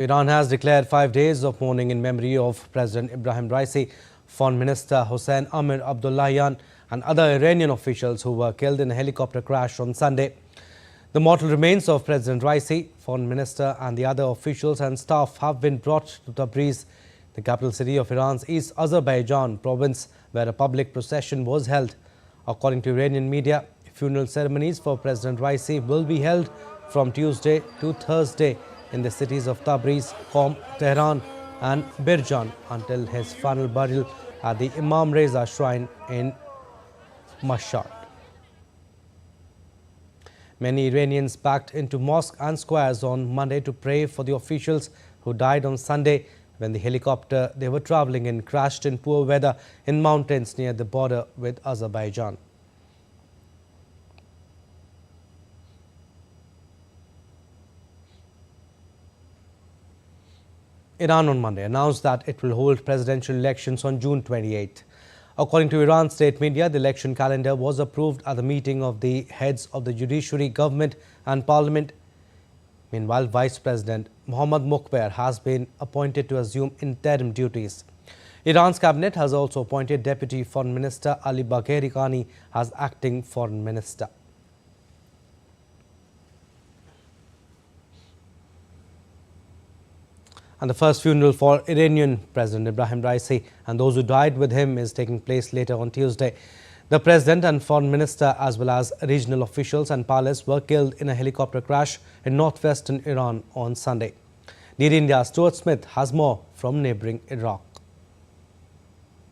Iran has declared 5 days of mourning in memory of President Ebrahim Raisi, Foreign Minister Hossein Amir Abdullahian and other Iranian officials who were killed in a helicopter crash on Sunday. The mortal remains of President Raisi, Foreign Minister and the other officials and staff have been brought to Tabriz, the capital city of Iran's East Azerbaijan province, where a public procession was held. According to Iranian media, funeral ceremonies for President Raisi will be held from Tuesday to Thursday in the cities of Tabriz, Qom, Tehran and Birjan until his final burial at the Imam Reza shrine in Mashhad. Many Iranians packed into mosques and squares on Monday to pray for the officials who died on Sunday when the helicopter they were travelling in crashed in poor weather in mountains near the border with Azerbaijan. Iran on Monday announced that it will hold presidential elections on June 28. According to Iran state media, the election calendar was approved at the meeting of the heads of the judiciary, government and parliament. Meanwhile, Vice President Mohammad Muqber has been appointed to assume interim duties. Iran's cabinet has also appointed Deputy Foreign Minister Ali Bagheri Kani as acting Foreign Minister. And the first funeral for Iranian President Ebrahim Raisi and those who died with him is taking place later on Tuesday. The President and Foreign Minister as well as regional officials and pilots were killed in a helicopter crash in northwestern Iran on Sunday. DD India's Stuart Smith has more from neighbouring Iraq.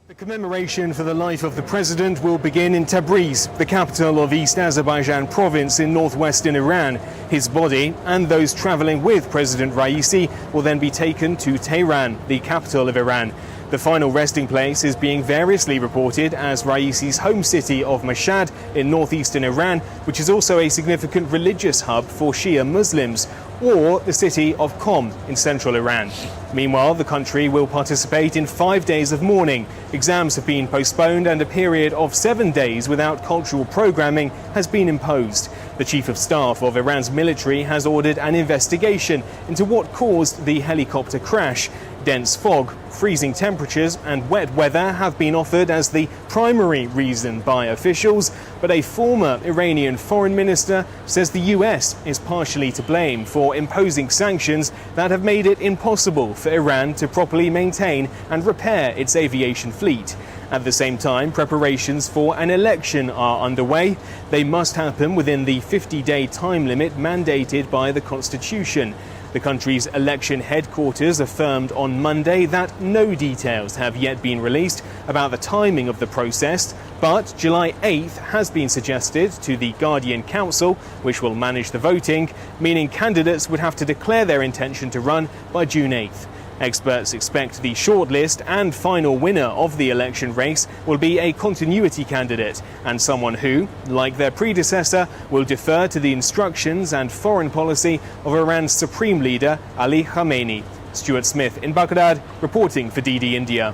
The commemoration for the life of the president will begin in Tabriz, the capital of East Azerbaijan province in northwestern Iran. His body and those travelling with President Raisi will then be taken to Tehran, the capital of Iran. The final resting place is being variously reported as Raisi's home city of Mashhad in northeastern Iran, which is also a significant religious hub for Shia Muslims, or the city of Qom in central Iran. Meanwhile, the country will participate in 5 days of mourning. Exams have been postponed and a period of 7 days without cultural programming has been imposed. The Chief of Staff of Iran's military has ordered an investigation into what caused the helicopter crash. Dense fog, freezing temperatures and wet weather have been offered as the primary reason by officials, but a former Iranian foreign minister says the US is partially to blame for imposing sanctions that have made it impossible for Iran to properly maintain and repair its aviation fleet. At the same time, preparations for an election are underway. They must happen within the 50-day time limit mandated by the Constitution. The country's election headquarters affirmed on Monday that no details have yet been released about the timing of the process, but July 8th has been suggested to the Guardian Council, which will manage the voting, meaning candidates would have to declare their intention to run by June 8th. Experts expect the shortlist and final winner of the election race will be a continuity candidate and someone who, like their predecessor, will defer to the instructions and foreign policy of Iran's supreme leader Ali Khamenei. Stuart Smith in Baghdad, reporting for DD India.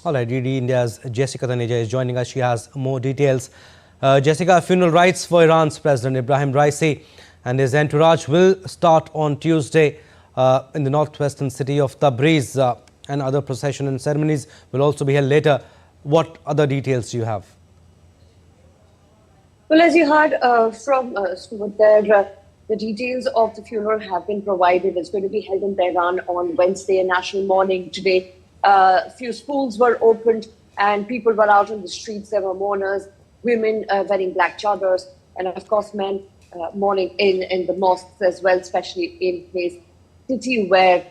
All right, DD India's Jessica Taneja is joining us. She has more details. Jessica, funeral rites for Iran's President Ebrahim Raisi and his entourage will start on Tuesday in the northwestern city of Tabriz, and other procession and ceremonies will also be held later. What other details do you have? Well, as you heard from Stuart there, the details of the funeral have been provided. It's going to be held in Tehran on Wednesday, a national mourning today. A few schools were opened and people were out on the streets. There were mourners, women wearing black chadars, and of course men mourning in the mosques as well, especially in his city where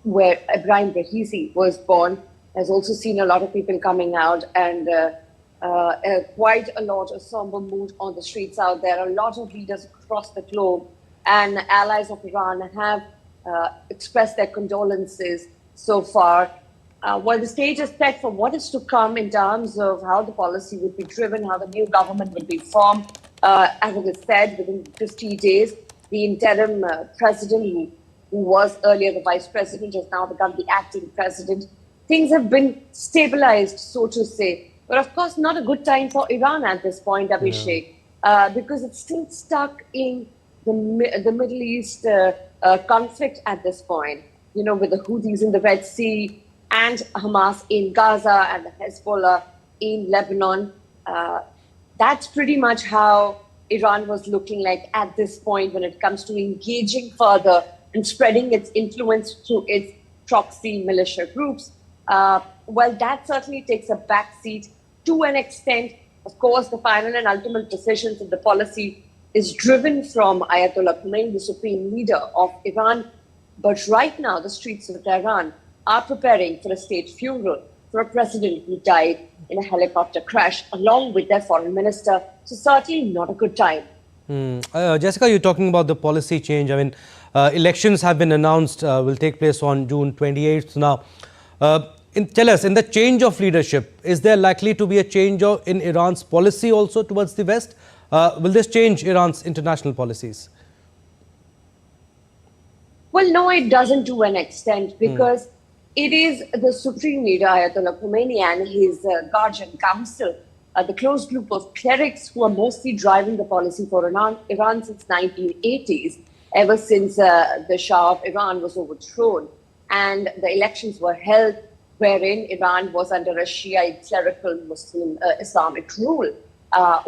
Ebrahim Raisi was born. Has also seen a lot of people coming out and quite a lot of somber mood on the streets out there. A lot of leaders across the globe and allies of Iran have expressed their condolences so far. While the stage is set for what is to come in terms of how the policy would be driven, how the new government will be formed, as it is said, within 50 days. The interim president, who was earlier the vice president, has now become the acting president. Things have been stabilized, so to say. But of course, not a good time for Iran at this point, Abhishek, because it's still stuck in the Middle East conflict at this point, with the Houthis in the Red Sea and Hamas in Gaza and the Hezbollah in Lebanon. That's pretty much how Iran was looking like at this point when it comes to engaging further and spreading its influence through its proxy militia groups. Well, that certainly takes a backseat to an extent. Of course, the final and ultimate decisions of the policy is driven from Ayatollah Khomeini, the supreme leader of Iran. But right now, the streets of Tehran are preparing for a state funeral for a president who died in a helicopter crash along with their foreign minister. So certainly not a good time. Jessica, you're talking about the policy change. I mean, elections have been announced, will take place on June 28th now. Tell us, in the change of leadership, is there likely to be a change in Iran's policy also towards the West? Will this change Iran's international policies? Well, no, it doesn't to an extent, because it is the supreme leader, Ayatollah Khomeini, and his guardian council, the close group of clerics who are mostly driving the policy for Iran since 1980s, ever since the Shah of Iran was overthrown and the elections were held wherein Iran was under a Shiite clerical Muslim Islamic rule.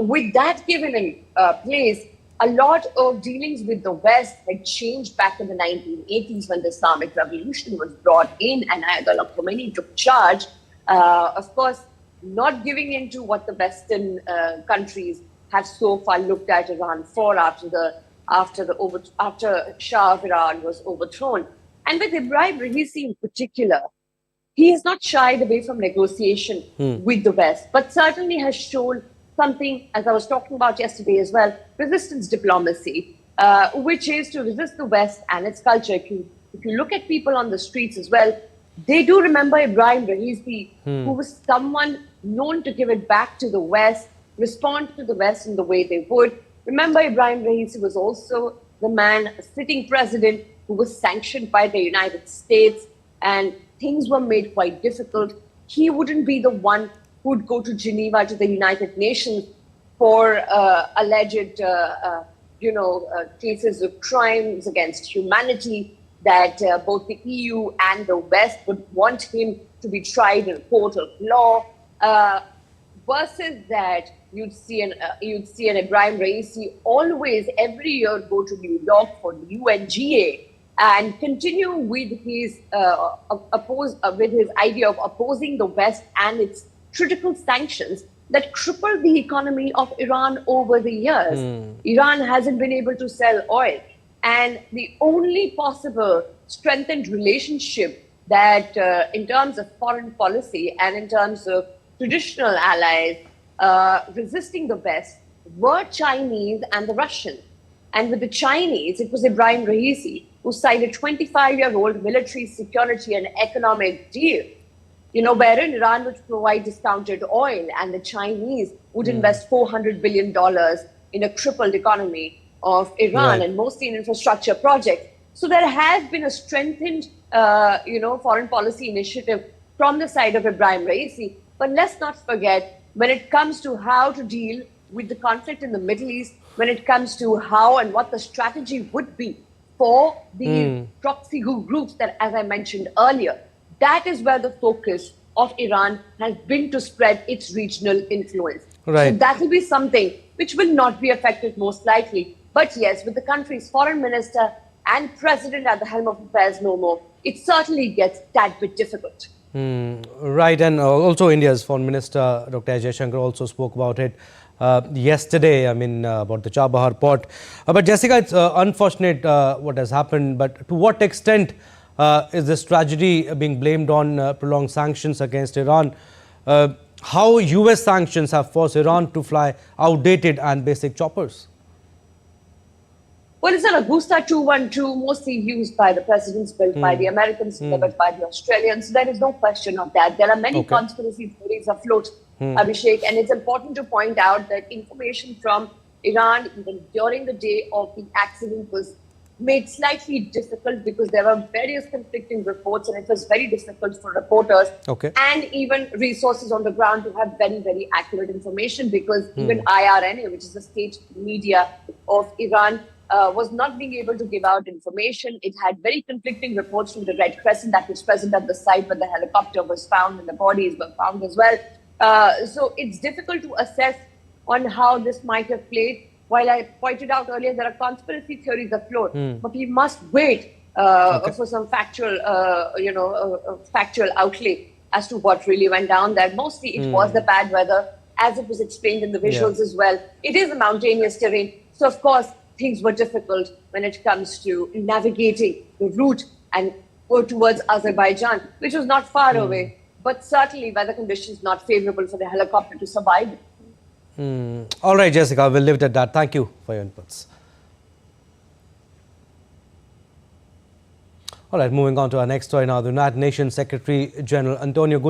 With that given in place, a lot of dealings with the West had changed back in the 1980s when the Islamic Revolution was brought in and Ayatollah Khomeini took charge. Of course, not giving in to what the Western countries have so far looked at Iran for after Shah of Iran was overthrown. And with Ebrahim Raisi in particular, he has not shied away from negotiation with the West, but certainly has shown something, as I was talking about yesterday as well, resistance diplomacy, which is to resist the West and its culture. If you look at people on the streets as well, they do remember Ebrahim Raisi, who was someone known to give it back to the West, respond to the West in the way they would. Remember, Ebrahim Raisi was also the man, a sitting president, who was sanctioned by the United States, and things were made quite difficult. He wouldn't be the one who would go to Geneva, to the United Nations, for alleged, cases of crimes against humanity that both the EU and the West would want him to be tried in a court of law. Versus that, you'd see an Ebrahim Raisi always every year go to New York for the UNGA and continue with his idea of opposing the West and its critical sanctions that crippled the economy of Iran over the years. Iran hasn't been able to sell oil. And the only possible strengthened relationship that in terms of foreign policy and in terms of traditional allies resisting the West were Chinese and the Russians. And with the Chinese, it was Ebrahim Raisi who signed a 25-year-old military security and economic deal, wherein Iran would provide discounted oil and the Chinese would invest $400 billion in a crippled economy of Iran, and mostly in infrastructure projects. So there has been a strengthened, foreign policy initiative from the side of Ebrahim Raisi. But let's not forget, when it comes to how to deal with the conflict in the Middle East, when it comes to how and what the strategy would be for the proxy groups that, as I mentioned earlier, that is where the focus of Iran has been, to spread its regional influence. Right. So that will be something which will not be affected most likely. But yes, with the country's foreign minister and president at the helm of affairs no more, it certainly gets that bit difficult. Right, and also India's foreign minister, Dr. Ajay Shankar, also spoke about it yesterday, about the Chabahar port. But Jessica, it's unfortunate what has happened, but to what extent is this tragedy being blamed on prolonged sanctions against Iran? How US sanctions have forced Iran to fly outdated and basic choppers? Well, it's an Augusta 212, mostly used by the presidents, built by the Americans, delivered by the Australians. There is no question of that. There are many conspiracy theories afloat, Abhishek, and it's important to point out that information from Iran, even during the day of the accident, was made slightly difficult because there were various conflicting reports, and it was very difficult for reporters and even resources on the ground to have very, very accurate information, because even IRNA, which is the state media of Iran, was not being able to give out information. It had very conflicting reports from the Red Crescent that was present at the site where the helicopter was found and the bodies were found as well. So it's difficult to assess on how this might have played. While I pointed out earlier, there are conspiracy theories afloat, but we must wait for some factual, factual outlay as to what really went down there. Mostly it was the bad weather, as it was explained in the visuals as well. It is a mountainous terrain. So, of course, things were difficult when it comes to navigating the route and go towards Azerbaijan, which was not far away. But certainly weather conditions not favorable for the helicopter to survive. All right, Jessica, we'll leave it at that. Thank you for your inputs. All right, moving on to our next story now. The United Nations Secretary General Antonio Guterres